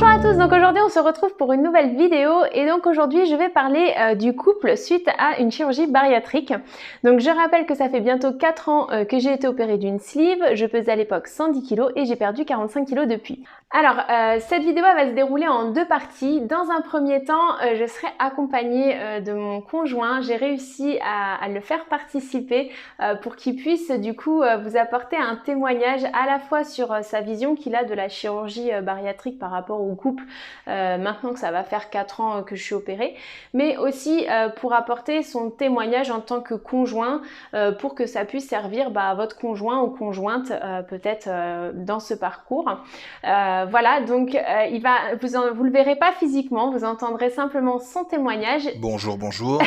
Bonjour à tous, donc aujourd'hui on se retrouve pour une nouvelle vidéo et donc aujourd'hui je vais parler du couple suite à une chirurgie bariatrique. Donc je rappelle que ça fait bientôt 4 ans que j'ai été opérée d'une sleeve, je pesais à l'époque 110 kg et j'ai perdu 45 kg depuis. Alors cette vidéo va se dérouler en deux parties. Dans un premier temps, je serai accompagnée de mon conjoint. J'ai réussi à le faire participer pour qu'il puisse du coup vous apporter un témoignage à la fois sur sa vision qu'il a de la chirurgie bariatrique par rapport au couple, maintenant que ça va faire 4 ans que je suis opérée, mais aussi pour apporter son témoignage en tant que conjoint pour que ça puisse servir à votre conjoint ou conjointe peut-être dans ce parcours. Voilà, donc vous le verrez pas physiquement, vous entendrez simplement son témoignage. Bonjour, bonjour.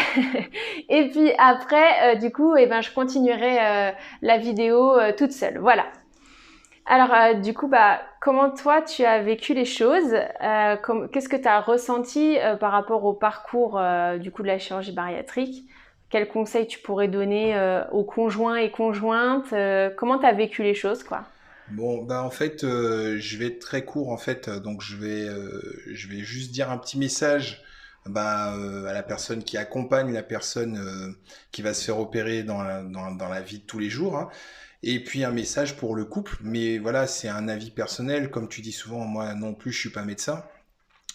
Et puis après, du coup, je continuerai la vidéo toute seule. Voilà. Alors, du coup, comment toi, tu as vécu les choses? Qu'est-ce que tu as ressenti par rapport au parcours du coup de la chirurgie bariatrique? Quels conseils tu pourrais donner aux conjoints et conjointes? Comment tu as vécu les choses, quoi? Bon, en fait, je vais être très court en fait, donc je vais juste dire un petit message à la personne qui accompagne la personne qui va se faire opérer dans la vie de tous les jours, hein. Et puis un message pour le couple, mais voilà, c'est un avis personnel, comme tu dis souvent, moi non plus, je suis pas médecin.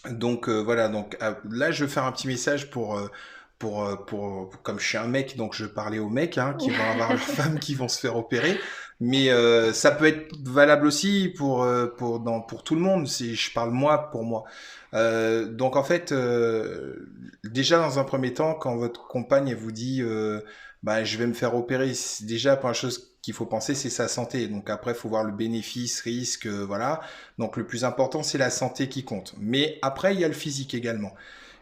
Donc voilà, donc là je vais faire un petit message comme je suis un mec, donc je parlais aux mecs hein, qui vont avoir leurs femmes qui vont se faire opérer, mais ça peut être valable aussi pour tout le monde. Si je parle moi pour moi. Donc en fait, déjà dans un premier temps, quand votre compagne elle vous dit je vais me faire opérer, déjà la première chose qu'il faut penser c'est sa santé. Donc après il faut voir le bénéfice, risque, voilà. Donc le plus important c'est la santé qui compte. Mais après il y a le physique également.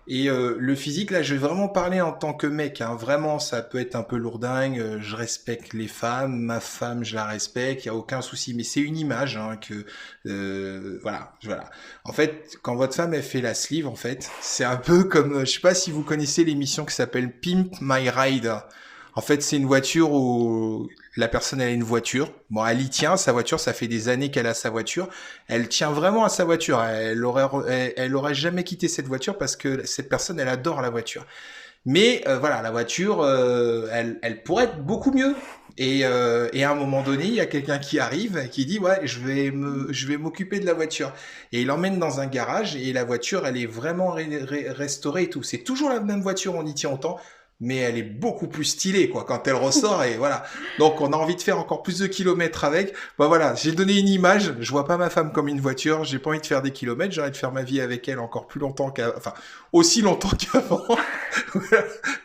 Et le physique, là, je vais vraiment parler en tant que mec, hein. Vraiment, ça peut être un peu lourdingue. Je respecte les femmes, ma femme, je la respecte, il y a aucun souci. Mais c'est une image, hein, voilà. En fait, quand votre femme elle fait la sleeve, en fait, c'est un peu comme, je sais pas si vous connaissez l'émission qui s'appelle Pimp My Ride. En fait, c'est une voiture où la personne elle a une voiture. Bon, elle y tient sa voiture. Ça fait des années qu'elle a sa voiture. Elle tient vraiment à sa voiture. Elle aurait jamais quitté cette voiture parce que cette personne elle adore la voiture. Mais voilà, la voiture, elle pourrait être beaucoup mieux. Et à un moment donné, il y a quelqu'un qui arrive et qui dit ouais, je vais m'occuper de la voiture. Et il l'emmène dans un garage et la voiture, elle est vraiment restaurée et tout. C'est toujours la même voiture, on y tient autant, mais elle est beaucoup plus stylée quoi quand elle ressort et voilà. Donc on a envie de faire encore plus de kilomètres avec. Voilà, j'ai donné une image. Je vois pas ma femme comme une voiture. J'ai pas envie de faire des kilomètres. J'ai envie de faire ma vie avec elle encore plus longtemps aussi longtemps qu'avant.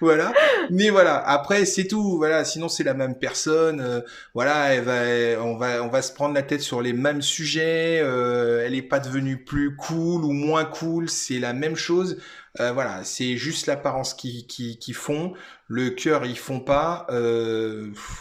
Voilà. Mais voilà, après c'est tout. Voilà, sinon c'est la même personne. Voilà, on va se prendre la tête sur les mêmes sujets. Elle est pas devenue plus cool ou moins cool. C'est la même chose. Voilà, c'est juste l'apparence qui font. Le cœur, ils font pas.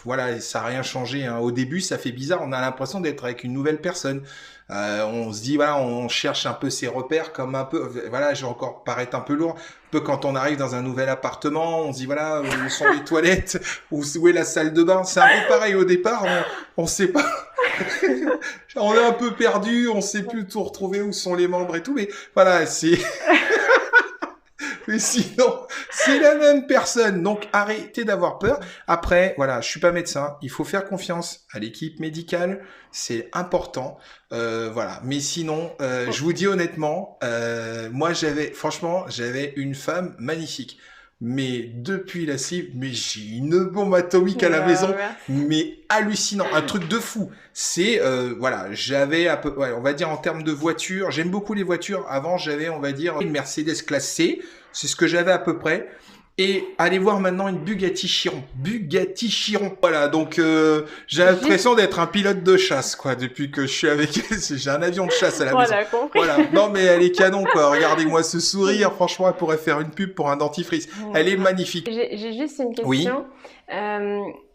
Voilà, ça a rien changé, hein. Au début, ça fait bizarre. On a l'impression d'être avec une nouvelle personne. On se dit voilà, on cherche un peu ses repères, comme un peu. Voilà, je vais encore paraître un peu lourd. Un peu quand on arrive dans un nouvel appartement, on se dit voilà, où sont les toilettes, où est la salle de bain. C'est un peu pareil au départ. On sait pas. On est un peu perdu. On sait plus tout retrouver où sont les membres et tout. Mais voilà, c'est. Mais sinon, c'est la même personne. Donc, arrêtez d'avoir peur. Après, voilà, je suis pas médecin. Il faut faire confiance à l'équipe médicale. C'est important. Voilà. Mais sinon, je vous dis honnêtement, moi, j'avais une femme magnifique. Mais depuis la cible, mais j'ai une bombe atomique à la maison, mais hallucinant, un truc de fou. C'est voilà, j'avais on va dire en termes de voiture, j'aime beaucoup les voitures. Avant, j'avais, on va dire, une Mercedes classe C, c'est ce que j'avais à peu près. Et allez voir maintenant une Bugatti Chiron. Bugatti Chiron. Voilà, donc j'ai l'impression d'être un pilote de chasse, quoi, depuis que je suis avec elle. J'ai un avion de chasse à la maison. Voilà, non mais elle est canon, quoi. Regardez-moi ce sourire. Franchement, elle pourrait faire une pub pour un dentifrice. Elle est magnifique. J'ai juste une question. Oui.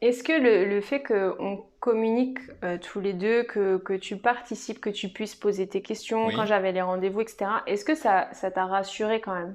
Est-ce que le fait qu'on communique tous les deux, que tu participes, que tu puisses poser tes questions quand j'avais les rendez-vous, etc., est-ce que ça t'a rassuré quand même?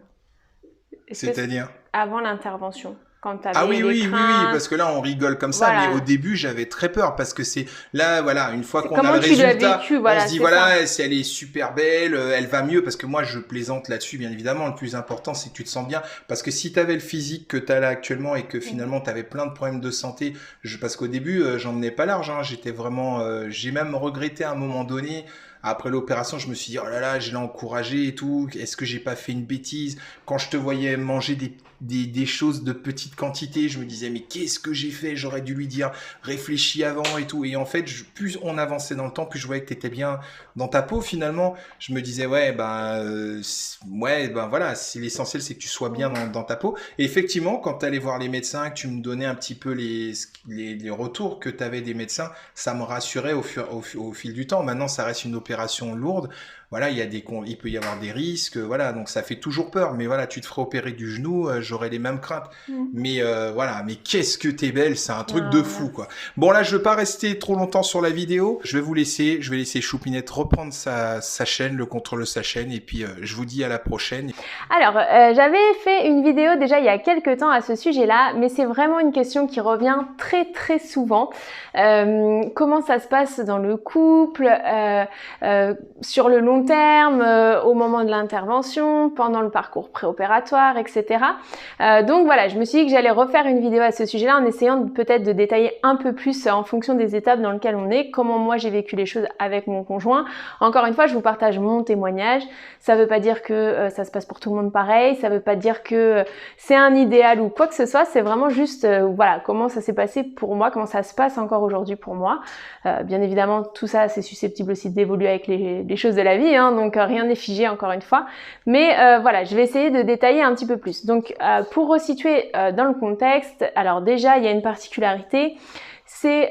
C'est-à-dire? Avant l'intervention. quand tu Ah avais oui, des oui, oui, oui, craintes. parce que là, on rigole comme ça, mais au Voilà. début, j'avais très peur parce que c'est là, voilà, une fois qu'on a Comment le tu l'as résultat, vécu? on se Voilà, dit, c'est ça. voilà, si elle est super belle, elle va mieux, parce que moi, je plaisante là-dessus, bien évidemment. Le plus important, c'est que tu te sens bien, parce que si tu avais le physique que tu as là actuellement et que Mhm. finalement, tu avais plein de problèmes de santé, parce qu'au début, j'en menais pas large, hein, j'étais vraiment, j'ai même regretté à un moment donné. Après l'opération, je me suis dit, oh là là, je l'ai encouragé et tout. Est-ce que j'ai pas fait une bêtise? Quand je te voyais manger des choses de petite quantité, je me disais, mais qu'est-ce que j'ai fait? J'aurais dû lui dire, réfléchis avant et tout. Et en fait, plus on avançait dans le temps, plus je voyais que tu étais bien dans ta peau finalement. Je me disais, ouais, ouais, ben voilà, l'essentiel, c'est que tu sois bien dans ta peau. Et effectivement, quand tu allais voir les médecins, que tu me donnais un petit peu les retours que tu avais des médecins, ça me rassurait au fil du temps. Maintenant, ça reste une opération lourde. Voilà, il peut y avoir des risques, voilà, donc ça fait toujours peur. Mais voilà, tu te ferais opérer du genou, j'aurais les mêmes craintes. Mhm. Mais voilà, mais qu'est-ce que t'es belle, c'est un truc de Ah, fou, quoi. merci. Bon, là, je veux pas rester trop longtemps sur la vidéo. Je vais vous laisser, je vais laisser Choupinette reprendre sa chaîne, le contrôle de sa chaîne, et puis je vous dis à la prochaine. Alors, j'avais fait une vidéo déjà il y a quelques temps à ce sujet-là, mais c'est vraiment une question qui revient très très souvent. Comment ça se passe dans le couple, sur le long terme, au moment de l'intervention, pendant le parcours préopératoire, etc. Donc voilà, je me suis dit que j'allais refaire une vidéo à ce sujet-là en essayant peut-être de détailler un peu plus en fonction des étapes dans lesquelles on est, comment moi j'ai vécu les choses avec mon conjoint. Encore une fois, je vous partage mon témoignage. Ça veut pas dire que ça se passe pour tout le monde pareil, ça veut pas dire que c'est un idéal ou quoi que ce soit, c'est vraiment juste voilà, comment ça s'est passé pour moi, comment ça se passe encore aujourd'hui pour moi. Bien évidemment, tout ça c'est susceptible aussi d'évoluer avec les choses de la vie, hein, donc rien n'est figé encore une fois. Mais voilà, je vais essayer de détailler un petit peu plus. Donc pour resituer dans le contexte, alors déjà il y a une particularité, c'est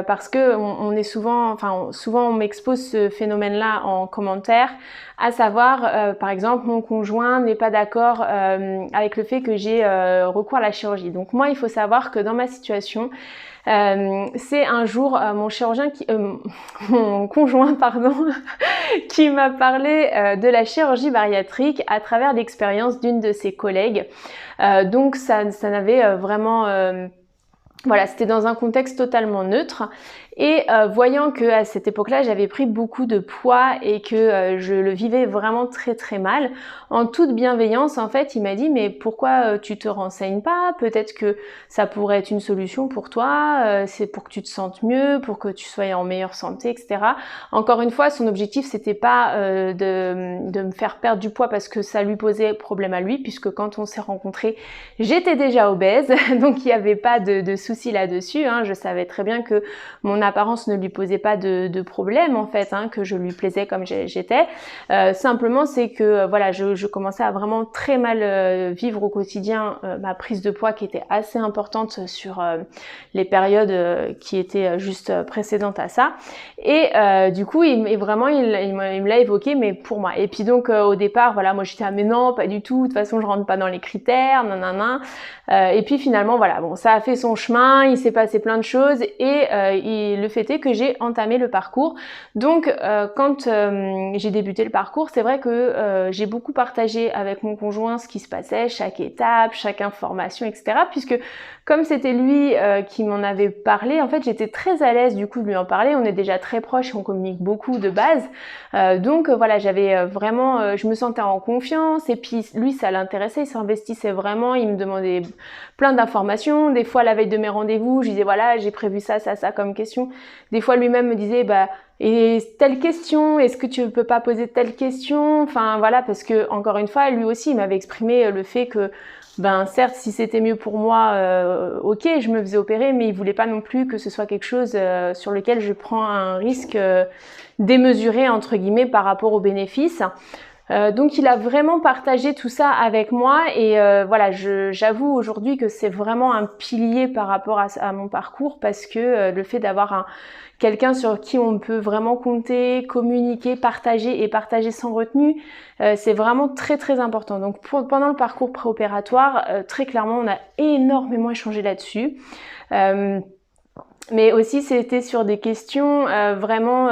parce que on est souvent, souvent on m'expose ce phénomène-là en commentaire, à savoir, par exemple, mon conjoint n'est pas d'accord avec le fait que j'ai recours à la chirurgie. Donc moi, il faut savoir que dans ma situation, c'est un jour mon chirurgien mon conjoint, pardon, qui m'a parlé de la chirurgie bariatrique à travers l'expérience d'une de ses collègues. Donc ça n'avait vraiment voilà, c'était dans un contexte totalement neutre et voyant que à cette époque-là, j'avais pris beaucoup de poids et que je le vivais vraiment très très mal, en toute bienveillance, en fait, il m'a dit mais pourquoi tu te renseignes pas? Peut-être que ça pourrait être une solution pour toi, c'est pour que tu te sentes mieux, pour que tu sois en meilleure santé, etc. Encore une fois, son objectif c'était pas de me faire perdre du poids parce que ça lui posait problème à lui, puisque quand on s'est rencontrés, j'étais déjà obèse, donc il n'y avait pas de souci là-dessus, hein. Je savais très bien que mon apparence ne lui posait pas de problème en fait, hein, que je lui plaisais comme j'étais. Simplement c'est que voilà, je commençais à vraiment très mal vivre au quotidien ma prise de poids qui était assez importante sur les périodes qui étaient juste précédentes à ça. Et du coup, il me l'a évoqué, mais pour moi. Et puis donc au départ, voilà, moi j'étais mais non, pas du tout. De toute façon, je rentre pas dans les critères, nanana. Et puis finalement, voilà, bon, ça a fait son chemin, il s'est passé plein de choses et le fait est que j'ai entamé le parcours. Donc quand j'ai débuté le parcours, c'est vrai que j'ai beaucoup partagé avec mon conjoint ce qui se passait, chaque étape, chaque information, etc. Puisque comme c'était lui qui m'en avait parlé, en fait j'étais très à l'aise du coup de lui en parler. On est déjà très proches, on communique beaucoup de base. Donc voilà, j'avais vraiment, je me sentais en confiance et puis lui ça l'intéressait, il s'investissait vraiment, il me demandait plein d'informations. Des fois, la veille de mes rendez-vous, je disais voilà, j'ai prévu ça comme question. Des fois, lui-même me disait et telle question, est-ce que tu peux pas poser telle question? Enfin voilà, parce que encore une fois, lui aussi, il m'avait exprimé le fait que certes, si c'était mieux pour moi, ok, je me faisais opérer, mais il voulait pas non plus que ce soit quelque chose sur lequel je prends un risque démesuré entre guillemets par rapport aux bénéfices. Donc il a vraiment partagé tout ça avec moi et voilà, j'avoue aujourd'hui que c'est vraiment un pilier par rapport à mon parcours parce que le fait d'avoir quelqu'un sur qui on peut vraiment compter, communiquer, partager sans retenue, c'est vraiment très très important. Donc pendant le parcours préopératoire, très clairement on a énormément échangé là-dessus. Mais aussi c'était sur des questions vraiment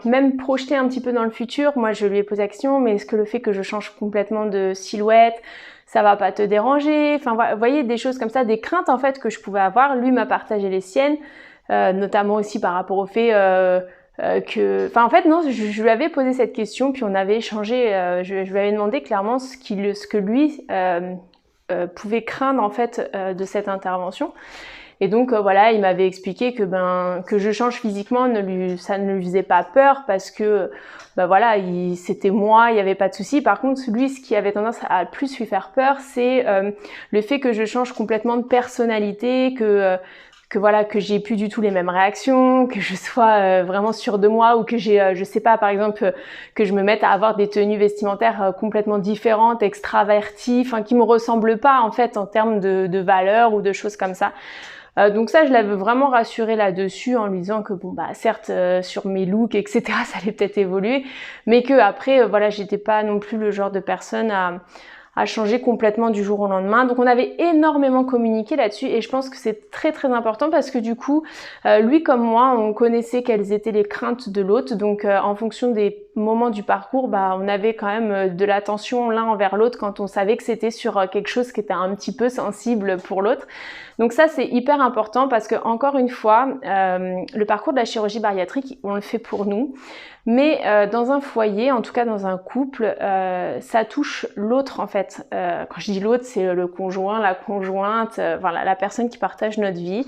même projeter un petit peu dans le futur. Moi je lui ai posé la question, mais est-ce que le fait que je change complètement de silhouette, ça va pas te déranger. Enfin, vous voyez, des choses comme ça, des craintes en fait que je pouvais avoir. Lui m'a partagé les siennes, notamment aussi par rapport au fait en fait non, je lui avais posé cette question, puis on avait échangé. Je lui avais demandé clairement ce que lui pouvait craindre en fait de cette intervention. Et donc voilà, il m'avait expliqué que je change physiquement, ça ne lui faisait pas peur parce que voilà, c'était moi, il n'y avait pas de souci. Par contre, lui, ce qui avait tendance à plus lui faire peur, c'est le fait que je change complètement de personnalité, que voilà, que j'ai plus du tout les mêmes réactions, que je sois vraiment sûre de moi, ou que je sais pas, par exemple, que je me mette à avoir des tenues vestimentaires complètement différentes, extraverties, enfin qui me ressemblent pas en fait en termes de valeurs ou de choses comme ça. Donc ça, je l'avais vraiment rassurée là-dessus en lui disant que bon bah certes sur mes looks etc ça allait peut-être évoluer, mais que après voilà, j'étais pas non plus le genre de personne à changer complètement du jour au lendemain. Donc on avait énormément communiqué là-dessus et je pense que c'est très très important parce que du coup, lui comme moi, on connaissait quelles étaient les craintes de l'autre. Donc en fonction des moments du parcours, on avait quand même de l'attention l'un envers l'autre quand on savait que c'était sur quelque chose qui était un petit peu sensible pour l'autre. Donc ça c'est hyper important parce que encore une fois, le parcours de la chirurgie bariatrique, on le fait pour nous. Mais dans un foyer, en tout cas dans un couple, ça touche l'autre en fait. Quand je dis l'autre, c'est le conjoint, la conjointe, voilà, la personne qui partage notre vie.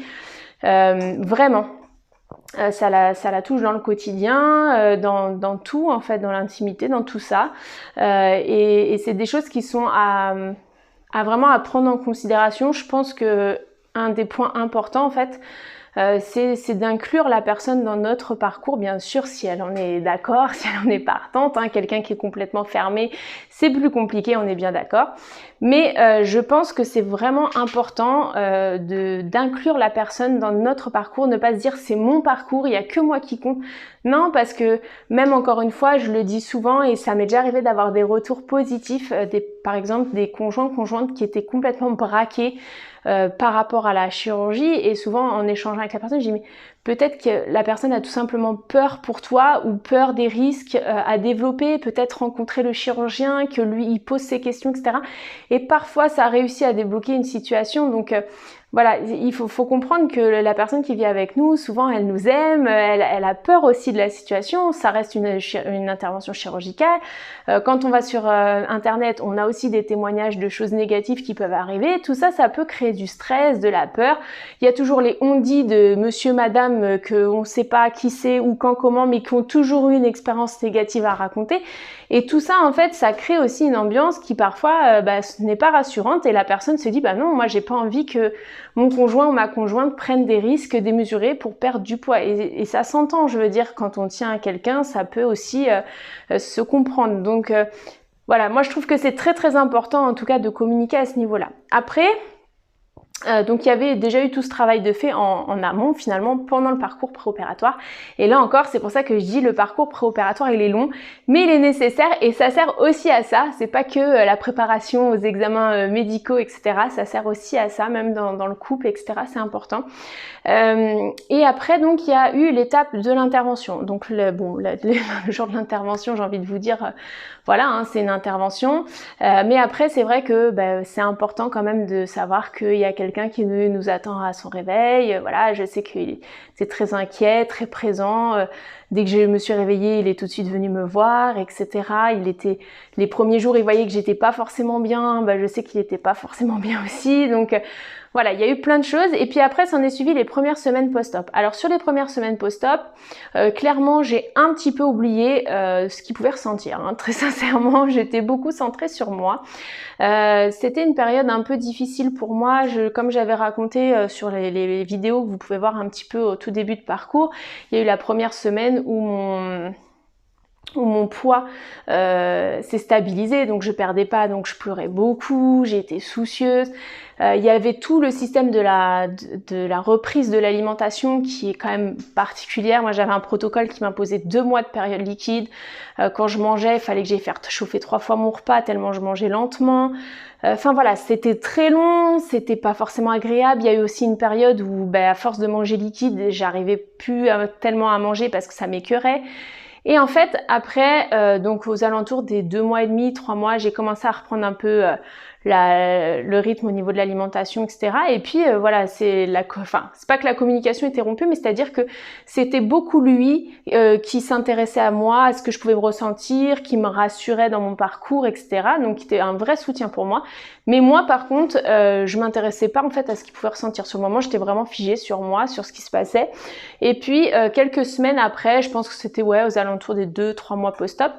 Vraiment, ça la touche dans le quotidien, dans tout en fait, dans l'intimité, dans tout ça. Et c'est des choses qui sont à vraiment à prendre en considération. Je pense que un des points importants en fait, c'est d'inclure la personne dans notre parcours, bien sûr, si elle en est d'accord, si elle en est partante. Quelqu'un qui est complètement fermé, c'est plus compliqué, on est bien d'accord. Mais je pense que c'est vraiment important d'inclure la personne dans notre parcours, ne pas se dire c'est mon parcours, il n'y a que moi qui compte. Non, parce que même encore une fois, je le dis souvent et ça m'est déjà arrivé d'avoir des retours positifs, par exemple des conjointes qui étaient complètement braqués par rapport à la chirurgie, et souvent en échangeant avec la personne, je dis mais peut-être que la personne a tout simplement peur pour toi ou peur des risques à développer, peut-être rencontrer le chirurgien, que lui il pose ses questions, etc. Et parfois ça réussit à débloquer une situation. Donc voilà, il faut comprendre que la personne qui vit avec nous, souvent elle nous aime, elle a peur aussi de la situation, ça reste une intervention chirurgicale. Quand on va sur internet, on a aussi des témoignages de choses négatives qui peuvent arriver. Tout ça, ça peut créer du stress, de la peur. Il y a toujours les on-dit de monsieur, madame, qu'on ne sait pas qui c'est ou quand, comment, mais qui ont toujours eu une expérience négative à raconter. Et tout ça, en fait, ça crée aussi une ambiance qui parfois n'est pas rassurante et la personne se dit non, moi j'ai pas envie que mon conjoint ou ma conjointe prenne des risques démesurés pour perdre du poids. Et ça s'entend, je veux dire, quand on tient à quelqu'un, ça peut aussi se comprendre. Donc voilà, moi je trouve que c'est très très important en tout cas de communiquer à ce niveau-là. Après, donc il y avait déjà eu tout ce travail de fait en amont finalement pendant le parcours préopératoire, et là encore c'est pour ça que je dis le parcours préopératoire il est long mais il est nécessaire et ça sert aussi à ça. C'est pas que la préparation aux examens médicaux etc, ça sert aussi à ça, même dans le couple etc, c'est important. Et après donc il y a eu l'étape de l'intervention. Donc le jour de l'intervention, j'ai envie de vous dire voilà, c'est une intervention, mais après c'est vrai que c'est important quand même de savoir qu'il y a quelqu'un qui nous attend à son réveil. Voilà, je sais qu'il était très inquiet, très présent. Dès que je me suis réveillée, il est tout de suite venu me voir, etc. Les premiers jours, il voyait que j'étais pas forcément bien. Je sais qu'il était pas forcément bien aussi. Donc voilà, il y a eu plein de choses. Et puis après, s'en est suivi les premières semaines post-op. Alors sur les premières semaines post-op, clairement, j'ai un petit peu oublié ce qu'il pouvait ressentir. Très sincèrement, j'étais beaucoup centrée sur moi. C'était une période un peu difficile pour moi. Comme j'avais raconté sur les vidéos que vous pouvez voir un petit peu au tout début de parcours, il y a eu la première semaine où mon poids s'est stabilisé, donc je perdais pas, donc je pleurais beaucoup, j'ai été soucieuse. Il y avait tout le système de la reprise de l'alimentation qui est quand même particulière. Moi j'avais un protocole qui m'imposait 2 mois de période liquide. Quand je mangeais, il fallait que j'aille faire chauffer 3 fois mon repas tellement je mangeais lentement. Enfin voilà, c'était très long, c'était pas forcément agréable. Il y a eu aussi une période où à force de manger liquide, j'arrivais plus tellement à manger parce que ça m'écœurait. Et en fait, après, donc aux alentours des 2 mois et demi, 3 mois, j'ai commencé à reprendre un peu le rythme au niveau de l'alimentation, etc. Et puis voilà, c'est pas que la communication était rompue, mais c'est-à-dire que c'était beaucoup lui qui s'intéressait à moi, à ce que je pouvais me ressentir, qui me rassurait dans mon parcours, etc. Donc il était un vrai soutien pour moi. Mais moi, par contre, je m'intéressais pas en fait à ce qu'il pouvait ressentir. Sur le moment, j'étais vraiment figée sur moi, sur ce qui se passait. Et puis quelques semaines après, je pense que c'était aux alentours des 2-3 mois post-op,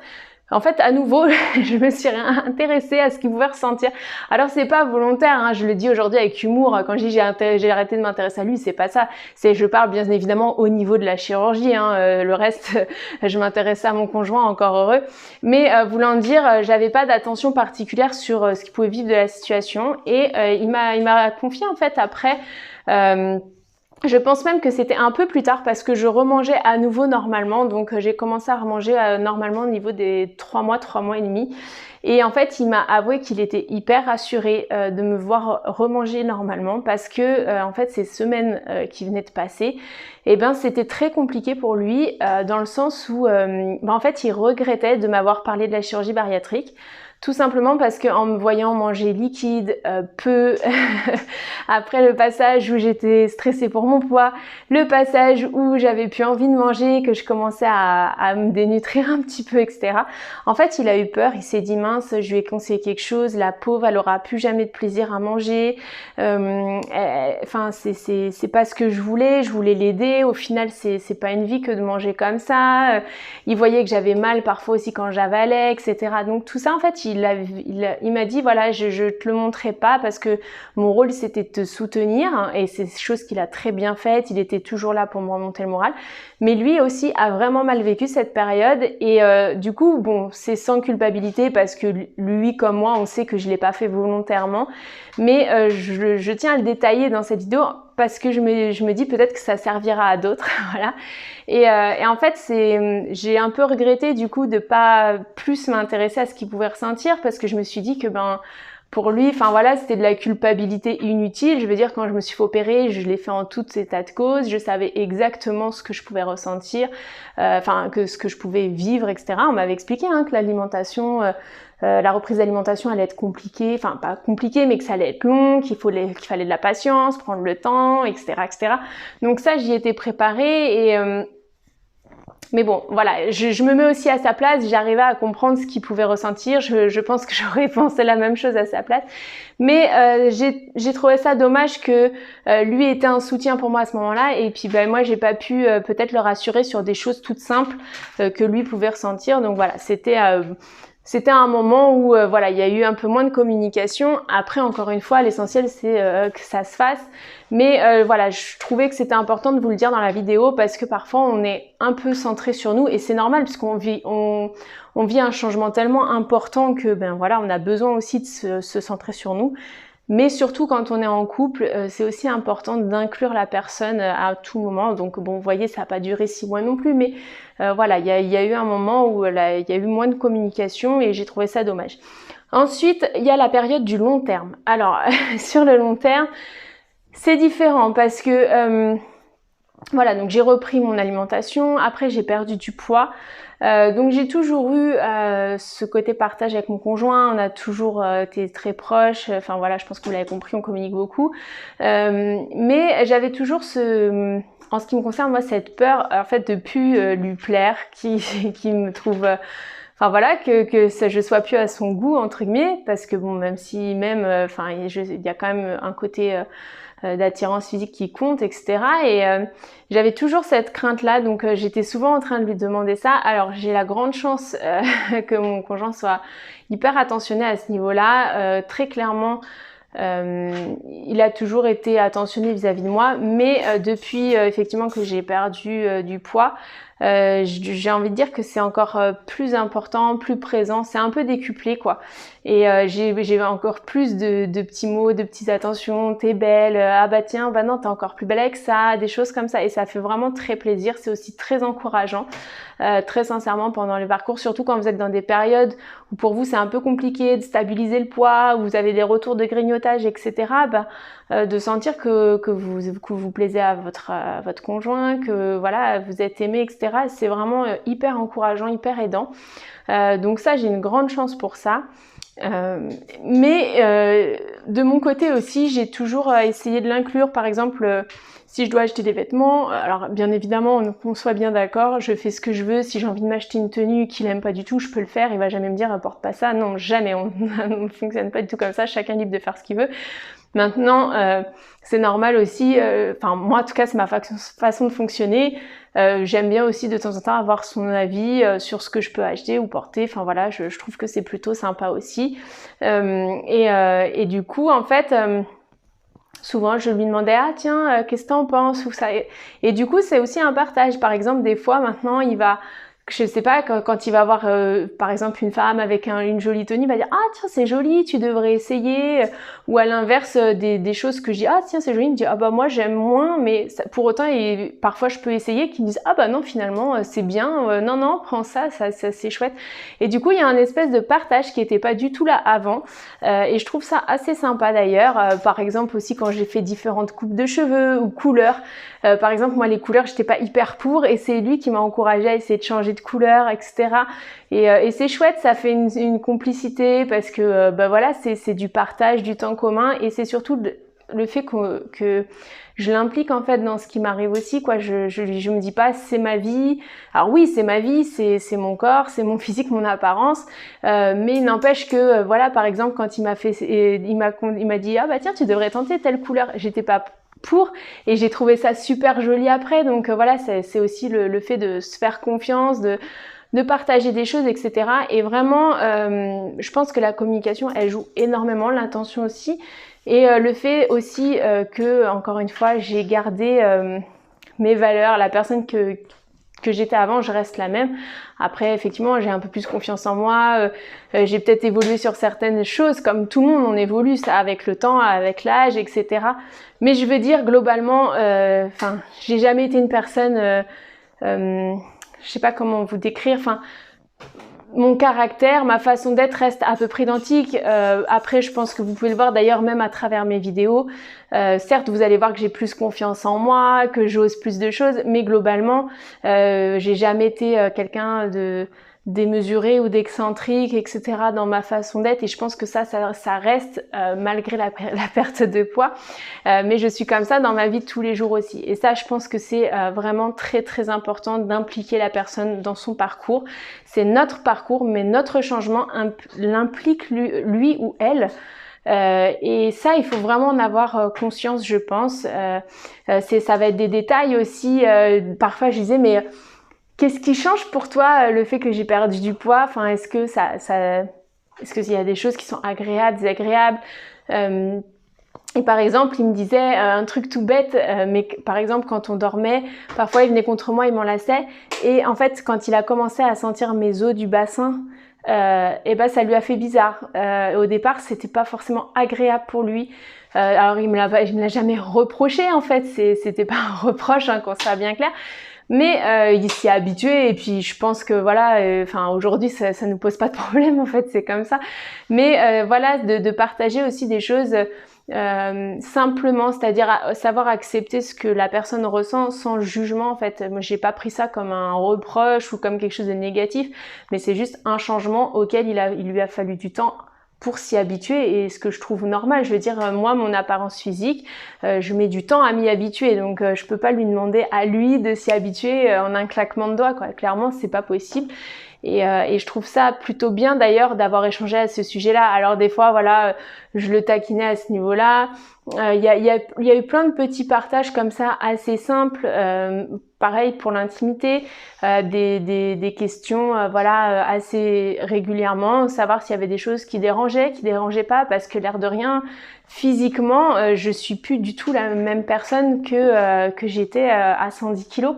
en fait, à nouveau, je me suis intéressée à ce qu'il pouvait ressentir. Alors, c'est pas volontaire, hein, je le dis aujourd'hui avec humour. Quand je dis j'ai arrêté de m'intéresser à lui, c'est pas ça. Je parle bien évidemment au niveau de la chirurgie. Hein, le reste, je m'intéressais à mon conjoint, encore heureux. Mais voulant dire, j'avais pas d'attention particulière sur ce qu'il pouvait vivre de la situation. Et il m'a confié en fait après. Je pense même que c'était un peu plus tard parce que je remangeais à nouveau normalement. Donc j'ai commencé à remanger normalement au niveau des 3 mois et demi. Et en fait, il m'a avoué qu'il était hyper rassuré de me voir remanger normalement parce que en fait, ces semaines qui venaient de passer, c'était très compliqué pour lui dans le sens où en fait, il regrettait de m'avoir parlé de la chirurgie bariatrique. Tout simplement parce qu'en me voyant manger liquide, peu, après le passage où j'étais stressée pour mon poids, le passage où j'avais plus envie de manger, que je commençais à me dénutrir un petit peu, etc. En fait, il a eu peur, il s'est dit mince, je lui ai conseillé quelque chose, la pauvre, elle aura plus jamais de plaisir à manger. Enfin, c'est pas ce que je voulais l'aider. Au final, c'est pas une vie que de manger comme ça. Il voyait que j'avais mal parfois aussi quand j'avalais, etc. Donc tout ça, en fait, il m'a dit voilà, je te le montrerai pas parce que mon rôle c'était de te soutenir hein, et c'est chose qu'il a très bien faite. Il était toujours là pour me remonter le moral. Mais lui aussi a vraiment mal vécu cette période et du coup bon, c'est sans culpabilité parce que lui comme moi, on sait que je l'ai pas fait volontairement. Mais je tiens à le détailler dans cette vidéo parce que je me dis peut-être que ça servira à d'autres, voilà. Et en fait, j'ai un peu regretté du coup de pas plus m'intéresser à ce qu'il pouvait ressentir parce que je me suis dit que pour lui, enfin voilà, c'était de la culpabilité inutile. Je veux dire, quand je me suis fait opérer, je l'ai fait en tout état de cause. Je savais exactement ce que je pouvais ressentir, que ce que je pouvais vivre, etc. On m'avait expliqué que l'alimentation, la reprise d'alimentation allait être compliquée, enfin pas compliquée, mais que ça allait être long, qu'il fallait de la patience, prendre le temps, etc., etc. Donc ça, j'y étais préparée et mais bon, voilà, je me mets aussi à sa place, j'arrivais à comprendre ce qu'il pouvait ressentir, je pense que j'aurais pensé la même chose à sa place, mais j'ai trouvé ça dommage que lui était un soutien pour moi à ce moment-là, et puis moi j'ai pas pu peut-être le rassurer sur des choses toutes simples que lui pouvait ressentir, donc voilà, c'était un moment où voilà, il y a eu un peu moins de communication. Après, encore une fois, l'essentiel c'est que ça se fasse. Mais voilà, je trouvais que c'était important de vous le dire dans la vidéo parce que parfois on est un peu centré sur nous et c'est normal puisqu'on vit un changement tellement important que voilà, on a besoin aussi de se centrer sur nous. Mais surtout quand on est en couple, c'est aussi important d'inclure la personne à tout moment. Donc bon, vous voyez, ça n'a pas duré 6 mois non plus, mais voilà, il y a eu un moment où il y a eu moins de communication et j'ai trouvé ça dommage. Ensuite, il y a la période du long terme. Alors, sur le long terme, c'est différent parce que voilà, donc j'ai repris mon alimentation, après j'ai perdu du poids. Donc j'ai toujours eu ce côté partage avec mon conjoint, on a toujours été très proches, enfin voilà, je pense que vous l'avez compris, on communique beaucoup. Mais j'avais toujours en ce qui me concerne, moi, cette peur en fait de plus lui plaire, qui me trouve... Enfin voilà, que je sois plus à son goût entre guillemets, parce que bon, même si il y a quand même un côté d'attirance physique qui compte, etc. Et j'avais toujours cette crainte-là, donc j'étais souvent en train de lui demander ça. Alors j'ai la grande chance que mon conjoint soit hyper attentionné à ce niveau-là, très clairement. Il a toujours été attentionné vis-à-vis de moi, mais depuis effectivement que j'ai perdu du poids, j'ai envie de dire que c'est encore plus important, plus présent, c'est un peu décuplé quoi. Et j'ai encore plus de petits mots, de petites attentions, t'es belle, ah bah tiens, bah non, t'es encore plus belle avec ça, des choses comme ça. Et ça fait vraiment très plaisir, c'est aussi très encourageant, très sincèrement pendant les parcours, surtout quand vous êtes dans des périodes où pour vous c'est un peu compliqué de stabiliser le poids, où vous avez des retours de grignotage, etc. De sentir que vous plaisez à votre conjoint, que voilà, vous êtes aimé, etc. C'est vraiment hyper encourageant, hyper aidant. Donc ça, j'ai une grande chance pour ça. De mon côté aussi, j'ai toujours essayé de l'inclure. Par exemple, si je dois acheter des vêtements, alors bien évidemment, qu'on soit bien d'accord, je fais ce que je veux. Si j'ai envie de m'acheter une tenue qu'il aime pas du tout, je peux le faire. Il va jamais me dire porte pas ça. Non, jamais. On ne fonctionne pas du tout comme ça. Chacun est libre de faire ce qu'il veut. Maintenant, c'est normal aussi. Enfin, moi en tout cas, c'est ma façon de fonctionner. J'aime bien aussi de temps en temps avoir son avis sur ce que je peux acheter ou porter. Enfin voilà, je trouve que c'est plutôt sympa aussi. Et du coup, en fait, souvent je lui demandais tiens, qu'est-ce que t'en penses ou ça. Et du coup, c'est aussi un partage. Par exemple, des fois maintenant, il va je sais pas, quand il va voir par exemple une femme avec une jolie tenue, il va dire tiens c'est joli, tu devrais essayer, ou à l'inverse des choses que je dis tiens c'est joli, il me dit bah moi j'aime moins, mais ça, pour autant parfois je peux essayer, qu'ils me disent bah non finalement c'est bien, non prends ça c'est chouette. Et du coup il y a un espèce de partage qui était pas du tout là avant, et je trouve ça assez sympa d'ailleurs. Par exemple aussi quand j'ai fait différentes coupes de cheveux ou couleurs, par exemple moi les couleurs j'étais pas hyper pour, et c'est lui qui m'a encouragée à essayer de changer de couleur, etc. Et c'est chouette, ça fait une complicité parce que voilà, c'est du partage, du temps commun, et c'est surtout le fait que je l'implique en fait dans ce qui m'arrive aussi, quoi. Je me dis pas c'est ma vie. Alors oui, c'est ma vie, c'est mon corps, c'est mon physique, mon apparence, mais il n'empêche que voilà, par exemple quand il m'a dit bah tiens tu devrais tenter telle couleur, j'étais pas pour, et j'ai trouvé ça super joli après. Donc voilà, c'est aussi le fait de se faire confiance, de partager des choses, etc. Et vraiment, je pense que la communication, elle joue énormément, l'intention aussi, et le fait aussi que, encore une fois, j'ai gardé mes valeurs, la personne que j'étais avant, je reste la même. Après, effectivement, j'ai un peu plus confiance en moi, j'ai peut-être évolué sur certaines choses, comme tout le monde, on évolue ça avec le temps, avec l'âge, etc. Mais je veux dire, globalement, j'ai jamais été une personne, je sais pas comment vous décrire, mon caractère, ma façon d'être reste à peu près identique. Après, je pense que vous pouvez le voir d'ailleurs même à travers mes vidéos. Certes, vous allez voir que j'ai plus confiance en moi, que j'ose plus de choses, mais globalement, j'ai jamais été quelqu'un de démesuré ou d'excentrique, etc. dans ma façon d'être, et je pense que ça reste malgré la perte de poids. Mais je suis comme ça dans ma vie de tous les jours aussi. Et ça, je pense que c'est vraiment très très important d'impliquer la personne dans son parcours. C'est notre parcours, mais notre changement l'implique lui ou elle. Et ça, il faut vraiment en avoir conscience, je pense. Ça va être des détails aussi. Parfois, je disais, mais qu'est-ce qui change pour toi le fait que j'ai perdu du poids? Enfin, est-ce que est-ce qu'il y a des choses qui sont agréables, désagréables? Et par exemple, il me disait un truc tout bête, mais par exemple, quand on dormait, parfois il venait contre moi, il m'enlaçait, et en fait, quand il a commencé à sentir mes os du bassin, et ça lui a fait bizarre. Au départ, c'était pas forcément agréable pour lui. Alors il me l'a jamais reproché en fait, c'était pas un reproche, qu'on soit bien clair. Mais il s'y est habitué, et puis je pense que voilà, aujourd'hui ça nous pose pas de problème en fait, c'est comme ça. Mais voilà, de partager aussi des choses simplement, c'est-à-dire savoir accepter ce que la personne ressent sans jugement en fait. Moi j'ai pas pris ça comme un reproche ou comme quelque chose de négatif, mais c'est juste un changement auquel il lui a fallu du temps pour s'y habituer, et ce que je trouve normal. Je veux dire, moi mon apparence physique, je mets du temps à m'y habituer, donc je peux pas lui demander à lui de s'y habituer en un claquement de doigts, quoi. Clairement c'est pas possible. Et je trouve ça plutôt bien d'ailleurs d'avoir échangé à ce sujet-là. Alors des fois, voilà, je le taquinais à ce niveau-là. Il y a eu plein de petits partages comme ça assez simples. Pareil pour l'intimité, des questions, voilà, assez régulièrement, savoir s'il y avait des choses qui dérangeaient pas, parce que l'air de rien, physiquement, je suis plus du tout la même personne que j'étais à 110 kilos.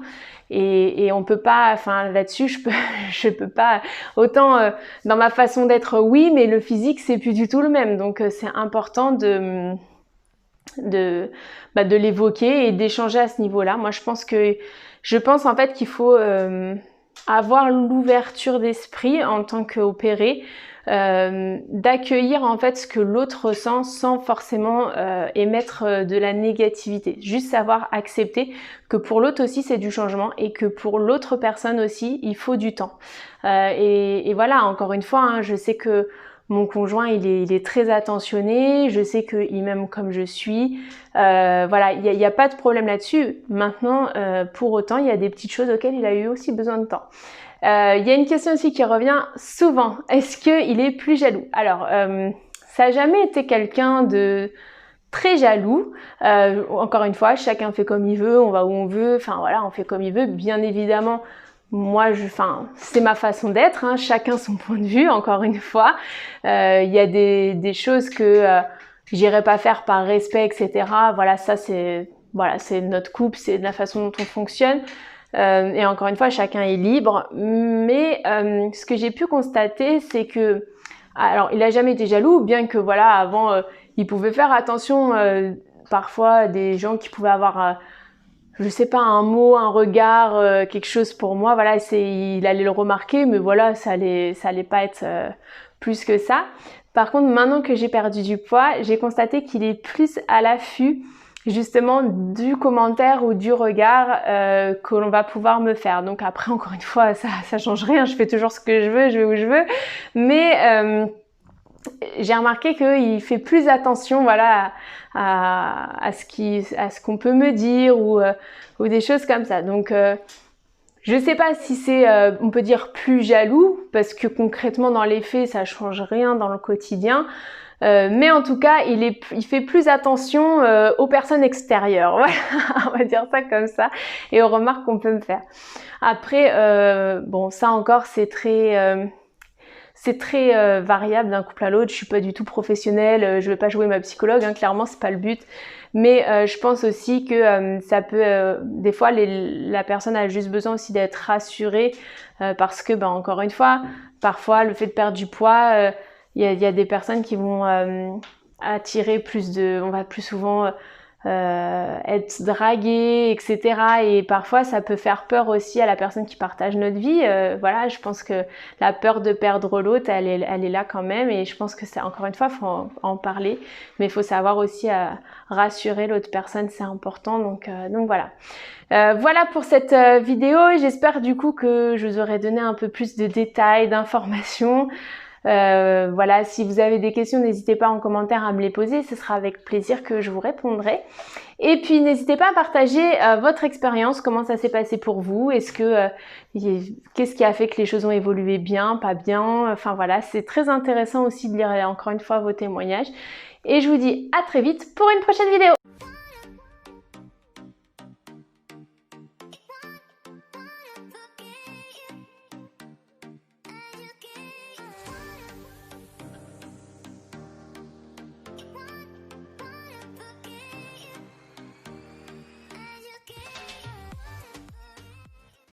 Et on peut pas, là-dessus je peux pas, autant dans ma façon d'être oui, mais le physique c'est plus du tout le même, donc c'est important de l'évoquer et d'échanger à ce niveau-là. Moi je pense en fait qu'il faut avoir l'ouverture d'esprit en tant qu'opéré, d'accueillir en fait ce que l'autre ressent sans forcément émettre de la négativité. Juste savoir accepter que pour l'autre aussi c'est du changement, et que pour l'autre personne aussi il faut du temps. Et voilà, encore une fois, je sais que Mon conjoint, il est très attentionné, je sais qu'il m'aime comme je suis. Voilà, il y a pas de problème là-dessus. Maintenant, pour autant, il y a des petites choses auxquelles il a eu aussi besoin de temps. Il y a une question aussi qui revient souvent. Est-ce qu'il est plus jaloux? Alors, ça n'a jamais été quelqu'un de très jaloux. Encore une fois, chacun fait comme il veut, on va où on veut. Enfin voilà, on fait comme il veut. Bien évidemment, moi, c'est ma façon d'être, hein, chacun son point de vue, encore une fois. Il y a des choses que j'irai pas faire par respect, etc. Voilà, ça c'est notre couple, c'est de la façon dont on fonctionne. Et encore une fois, chacun est libre. Mais ce que j'ai pu constater, c'est que, alors, il a jamais été jaloux, bien que voilà, avant, il pouvait faire attention parfois à des gens qui pouvaient avoir je sais pas, un mot, un regard, quelque chose pour moi, voilà, il allait le remarquer, mais voilà, ça allait pas être plus que ça. Par contre, maintenant que j'ai perdu du poids, j'ai constaté qu'il est plus à l'affût, justement, du commentaire ou du regard que l'on va pouvoir me faire. Donc après, encore une fois, ça change rien, je fais toujours ce que je veux, je vais où je veux, mais j'ai remarqué qu'il fait plus attention, voilà, à ce qu'on peut me dire ou des choses comme ça. Donc, je sais pas si c'est, on peut dire plus jaloux, parce que concrètement dans les faits, ça change rien dans le quotidien. Mais en tout cas, il fait plus attention aux personnes extérieures. Voilà, on va dire ça comme ça, et aux remarques qu'on peut me faire. Après, bon, ça encore, c'est très variable d'un couple à l'autre. Je suis pas du tout professionnelle, je vais pas jouer ma psychologue, hein, clairement c'est pas le but. Mais je pense aussi que ça peut, des fois la personne a juste besoin aussi d'être rassurée parce que, encore une fois, parfois le fait de perdre du poids, il y a des personnes qui vont attirer on va plus souvent être dragué, etc. Et parfois, ça peut faire peur aussi à la personne qui partage notre vie. Voilà, je pense que la peur de perdre l'autre, elle est là quand même. Et je pense que c'est, encore une fois, faut en parler. Mais il faut savoir aussi rassurer l'autre personne, c'est important. Donc voilà. Voilà pour cette vidéo. J'espère du coup que je vous aurai donné un peu plus de détails, d'informations. Voilà, si vous avez des questions, n'hésitez pas en commentaire à me les poser, ce sera avec plaisir que je vous répondrai. Et puis n'hésitez pas à partager votre expérience, comment ça s'est passé pour vous, qu'est-ce qui a fait que les choses ont évolué bien, pas bien, enfin voilà, c'est très intéressant aussi de lire encore une fois vos témoignages. Et je vous dis à très vite pour une prochaine vidéo.